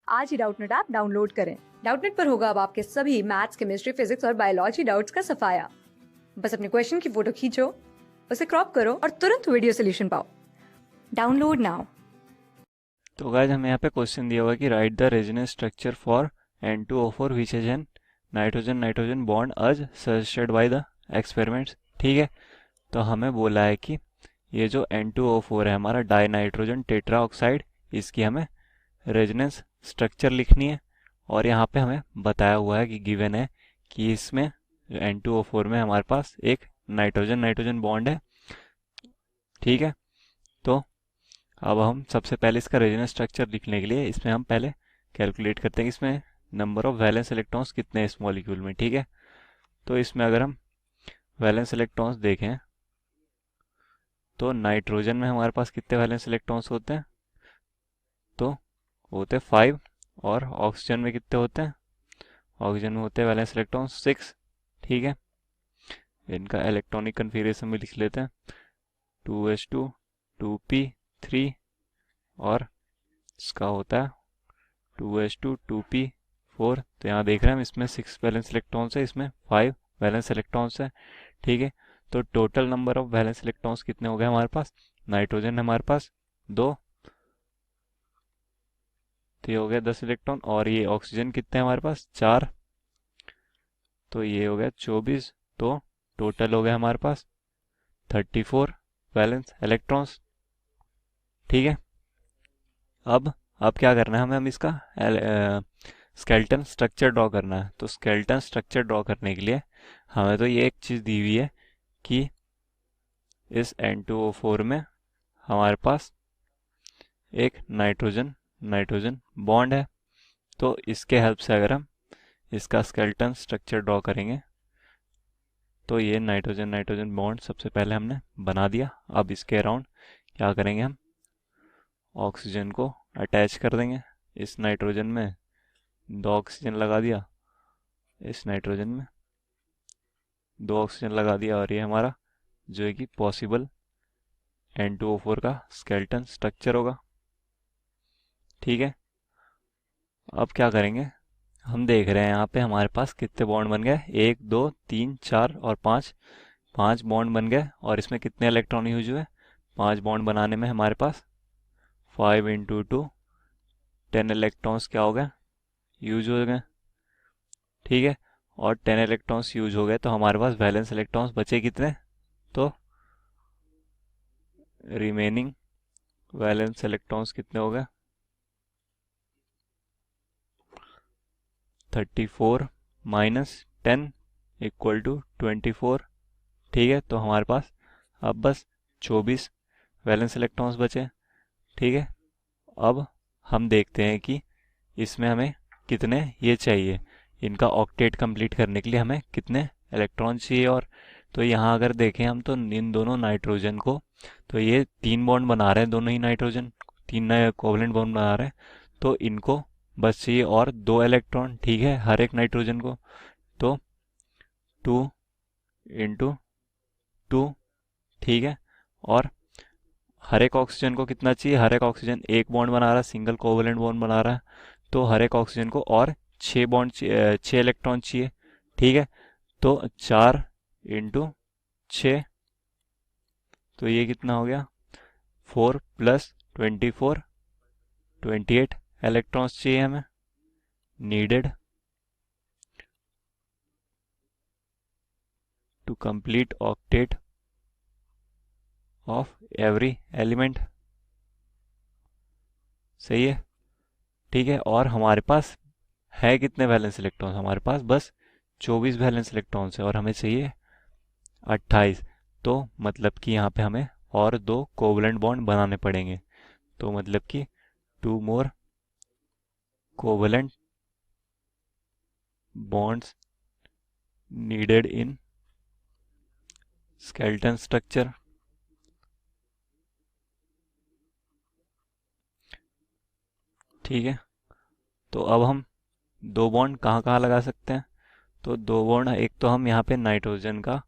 आज ही Doubtnut app download करें। Doubtnut पर होगा अब आपके सभी मैथ्स, केमिस्ट्री, फिजिक्स और बायोलॉजी डाउट्स का सफाया। बस अपने क्वेश्चन की फोटो खींचो, उसे क्रॉप करो और तुरंत वीडियो सोल्यूशन पाओ। Download now. तो गाइस हमें यहाँ पे क्वेश्चन दिया हुआ है कि write the resonance structure for N2O4 which is an nitrogen nitrogen bond as suggested by the experiments. ठीक है, तो हमें बोला है कि ये जो N2O4 है हमारा डाई नाइट्रोजन टेट्रा ऑक्साइड, इसकी हमें रेजोनेंस स्ट्रक्चर लिखनी है। और यहाँ पे हमें बताया हुआ है कि गिवन है कि इसमें N2O4 में हमारे पास एक नाइट्रोजन नाइट्रोजन बॉन्ड है। ठीक है, तो अब हम सबसे पहले इसका रेजोनेंस स्ट्रक्चर लिखने के लिए इसमें हम पहले कैलकुलेट करते हैं कि इसमें नंबर ऑफ वैलेंस इलेक्ट्रॉन्स कितने हैं इस मॉलिक्यूल में। ठीक है, तो इसमें अगर हम वैलेंस इलेक्ट्रॉन्स देखें तो नाइट्रोजन में हमारे पास कितने वैलेंस इलेक्ट्रॉन्स होते हैं, तो होते 5। और ऑक्सीजन में कितने होते हैं, ऑक्सीजन में होते हैं वैलेंस इलेक्ट्रॉन्स 6। ठीक है, इनका इलेक्ट्रॉनिक कन्फिगरेशन भी लिख लेते हैं, 2s2 2p3 और इसका होता है 2s2 2p4। तो यहाँ देख रहे हैं हम इसमें 6 वैलेंस इलेक्ट्रॉन्स है, इसमें 5 वैलेंस इलेक्ट्रॉन्स है। ठीक है, तो total number of valence electrons कितने हो गए हमारे पास, नाइट्रोजन है हमारे पास 2, तो ये हो गया 10 इलेक्ट्रॉन। और ये ऑक्सीजन कितने हैं हमारे पास 4, तो ये हो गया 24। तो टोटल हो गया हमारे पास 34 वैलेंस इलेक्ट्रॉन्स। ठीक है, अब क्या करना है हमें, हम इसका स्केलेटन स्ट्रक्चर ड्रॉ करना है। तो स्केलेटन स्ट्रक्चर ड्रॉ करने के लिए हमें तो ये एक चीज़ दी हुई है कि इस N2O4 में हमारे पास एक नाइट्रोजन नाइट्रोजन बॉन्ड है। तो इसके हेल्प से अगर हम इसका स्केलेटन स्ट्रक्चर ड्रॉ करेंगे तो ये नाइट्रोजन नाइट्रोजन बॉन्ड सबसे पहले हमने बना दिया। अब इसके अराउंड क्या करेंगे, हम ऑक्सीजन को अटैच कर देंगे। इस नाइट्रोजन में 2 ऑक्सीजन लगा दिया, इस नाइट्रोजन में 2 ऑक्सीजन लगा दिया, और ये हमारा जो है कि पॉसिबल N2O4 का स्केलेटन स्ट्रक्चर होगा। ठीक है, अब क्या करेंगे, हम देख रहे हैं यहाँ पे हमारे पास कितने बॉन्ड बन गए, 1 2 3 4 और 5, 5 बॉन्ड बन गए। और इसमें कितने इलेक्ट्रॉन यूज हुए, 5 बॉन्ड बनाने में हमारे पास 5 इंटू 2 10 इलेक्ट्रॉन्स क्या हो गए, यूज हो गए। ठीक है, और 10 इलेक्ट्रॉन्स यूज हो गए तो हमारे पास वैलेंस इलेक्ट्रॉन्स बचे कितने, तो रिमेनिंग वैलेंस इलेक्ट्रॉन्स कितने हो गए, 34 माइनस 10 इक्वल टू 24। ठीक है, तो हमारे पास अब बस 24 वैलेंस इलेक्ट्रॉन्स बचे। ठीक है, अब हम देखते हैं कि इसमें हमें कितने ये चाहिए, इनका ऑक्टेट कंप्लीट करने के लिए हमें कितने इलेक्ट्रॉन चाहिए। और तो यहाँ अगर देखें हम तो इन दोनों नाइट्रोजन को, तो ये 3 बॉन्ड बना रहे हैं दोनों ही नाइट्रोजन, 3 नए कोवलेंट बॉन्ड बना रहे हैं। तो इनको बस चाहिए और 2 इलेक्ट्रॉन। ठीक है, हर एक नाइट्रोजन को, तो 2 इंटू 2। ठीक है, और हर एक ऑक्सीजन को कितना चाहिए, हर एक ऑक्सीजन एक बॉन्ड बना रहा है, सिंगल कोवलेंट बॉन्ड बना रहा है, तो हर एक ऑक्सीजन को और 6 इलेक्ट्रॉन चाहिए। ठीक है, तो 4 इंटू 6, तो ये कितना हो गया, 4 प्लस 24, 28 इलेक्ट्रॉन्स चाहिए हमें needed to complete octet of every element. सही है। ठीक है, और हमारे पास है कितने वैलेंस इलेक्ट्रॉन्स, हमारे पास बस 24 वैलेंस इलेक्ट्रॉन्स है और हमें चाहिए 28। तो मतलब कि यहाँ पे हमें और 2 कोवलेंट बॉन्ड बनाने पड़ेंगे। तो मतलब कि 2 more covalent bonds needed in skeleton structure. ठीक है, तो अब हम 2 बॉन्ड कहाँ कहाँ लगा सकते हैं, तो 2 बॉन्ड, एक तो हम यहाँ पे नाइट्रोजन का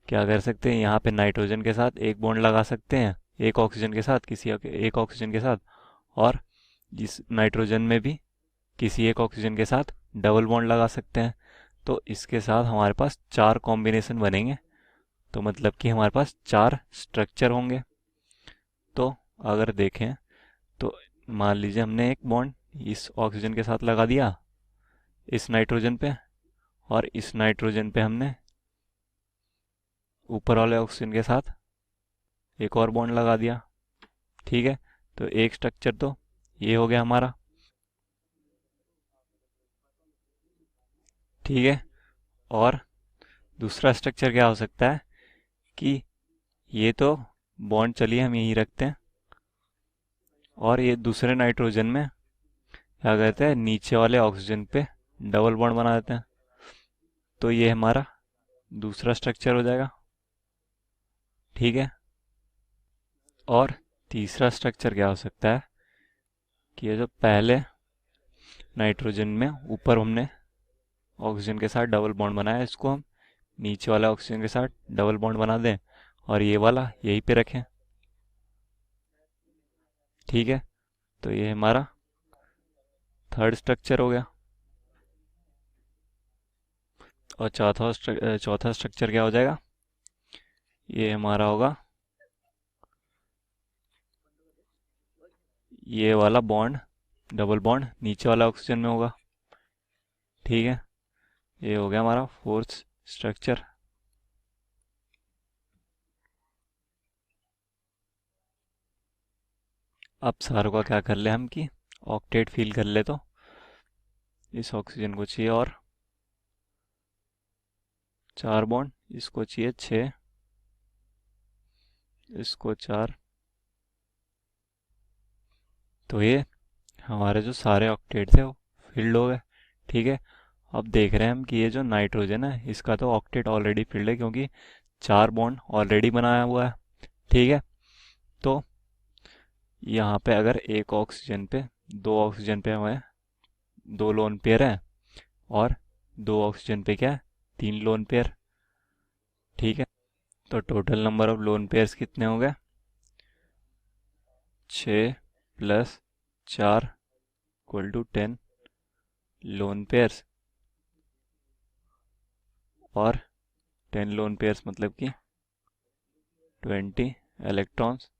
क्या कर सकते हैं, यहाँ पे नाइट्रोजन के साथ एक बॉन्ड लगा सकते हैं, एक ऑक्सीजन के साथ, एक ऑक्सीजन के साथ, और इस नाइट्रोजन में भी किसी एक ऑक्सीजन के साथ डबल बॉन्ड लगा सकते हैं। तो इसके साथ हमारे पास 4 कॉम्बिनेशन बनेंगे, तो मतलब कि हमारे पास 4 स्ट्रक्चर होंगे। तो अगर देखें तो मान लीजिए हमने एक बॉन्ड इस ऑक्सीजन के साथ लगा दिया इस नाइट्रोजन पे, और इस नाइट्रोजन पे हमने ऊपर वाले ऑक्सीजन के साथ एक और बॉन्ड लगा दिया। ठीक है, तो एक स्ट्रक्चर तो ये हो गया हमारा। ठीक है, और दूसरा स्ट्रक्चर क्या हो सकता है कि ये तो बॉन्ड चलिए हम यहीं रखते हैं, और ये दूसरे नाइट्रोजन में क्या कहते हैं नीचे वाले ऑक्सीजन पे डबल बॉन्ड बना देते हैं। तो ये हमारा दूसरा स्ट्रक्चर हो जाएगा। ठीक है, और तीसरा स्ट्रक्चर क्या हो सकता है कि ये जो पहले नाइट्रोजन में ऊपर हमने ऑक्सीजन के साथ डबल बॉन्ड बनाया, इसको हम नीचे वाला ऑक्सीजन के साथ डबल बॉन्ड बना दें और ये वाला यहीं पे रखें। ठीक है, तो ये हमारा थर्ड स्ट्रक्चर हो गया। और चौथा स्ट्रक्चर क्या हो जाएगा, ये हमारा होगा ये वाला बॉन्ड, डबल बॉन्ड नीचे वाला ऑक्सीजन में होगा। ठीक है, ये हो गया हमारा फोर्थ स्ट्रक्चर। अब सारों का क्या कर ले हम कि ऑक्टेट फील कर ले। तो इस ऑक्सीजन को चाहिए और 4 बॉन्ड, इसको चाहिए 6, इसको 4। तो ये हमारे जो सारे ऑक्टेट थे वो फिल्ड हो गए। ठीक है, अब देख रहे हैं हम कि ये जो नाइट्रोजन है इसका तो ऑक्टेट ऑलरेडी फिल्ड है, क्योंकि 4 बॉन्ड ऑलरेडी बनाया हुआ है। ठीक है, तो यहाँ पे अगर एक ऑक्सीजन पे 2 ऑक्सीजन पे हमें 2 लोन पेयर है, और 2 ऑक्सीजन पे क्या है 3 लोन पेयर। ठीक है, तो total number of lone pairs कितने हो गए, 6 + 4 = 10 लोन पेयर्स। और 10 लोन पेयर्स मतलब कि 20 इलेक्ट्रॉन्स।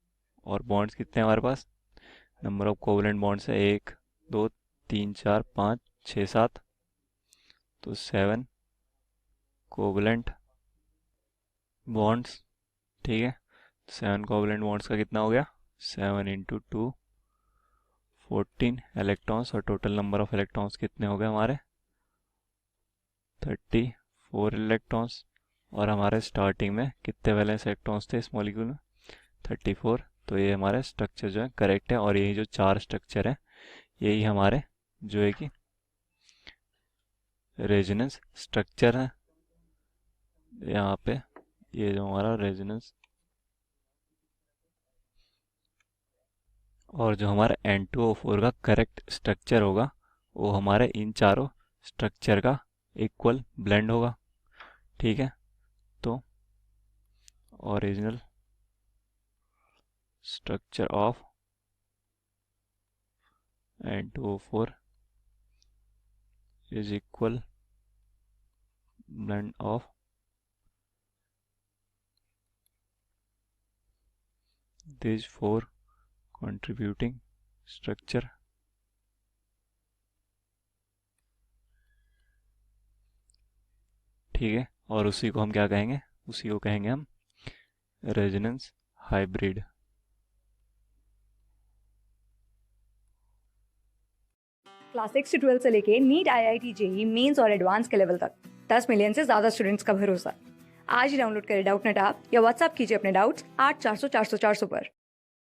और बॉन्ड्स कितने हैं हमारे पास, नंबर ऑफ कोवलेंट बॉन्ड्स है 1 2 3 4 5 6 7, तो 7 कोवलेंट बॉन्ड्स। ठीक है, 7 कोवलेंट बॉन्ड्स का कितना हो गया, 7 × 2 14 इलेक्ट्रॉन्स। और टोटल नंबर ऑफ इलेक्ट्रॉन्स कितने हो गए हमारे, 34 इलेक्ट्रॉन्स। और हमारे स्टार्टिंग में कितने वैलेंस इलेक्ट्रॉन्स थे इस मॉलिक्यूल में, 34। तो ये हमारे स्ट्रक्चर जो है करेक्ट है, और यही जो 4 स्ट्रक्चर है यही हमारे जो है कि रेजोनेंस स्ट्रक्चर है। यहाँ पे ये जो हमारा रेजोनेंस, और जो हमारा N2O4 का करेक्ट स्ट्रक्चर होगा वो हमारे इन चारों स्ट्रक्चर का इक्वल ब्लेंड होगा। ठीक है, तो original structure of N2O4 is equal blend of these 4 contributing structure। ठीक है, और उसी को हम क्या कहेंगे, उसी को कहेंगे हम रेजोनेंस हाइब्रिड। क्लास 6 से 12 से लेके नीट, IIT, JEE मेंस और एडवांस के लेवल तक 10 मिलियन से ज्यादा स्टूडेंट्स का भरोसा। आज ही डाउनलोड करें डाउटनेट ऐप या व्हाट्सएप कीजिए अपने डाउट्स 8400 400 400 पर।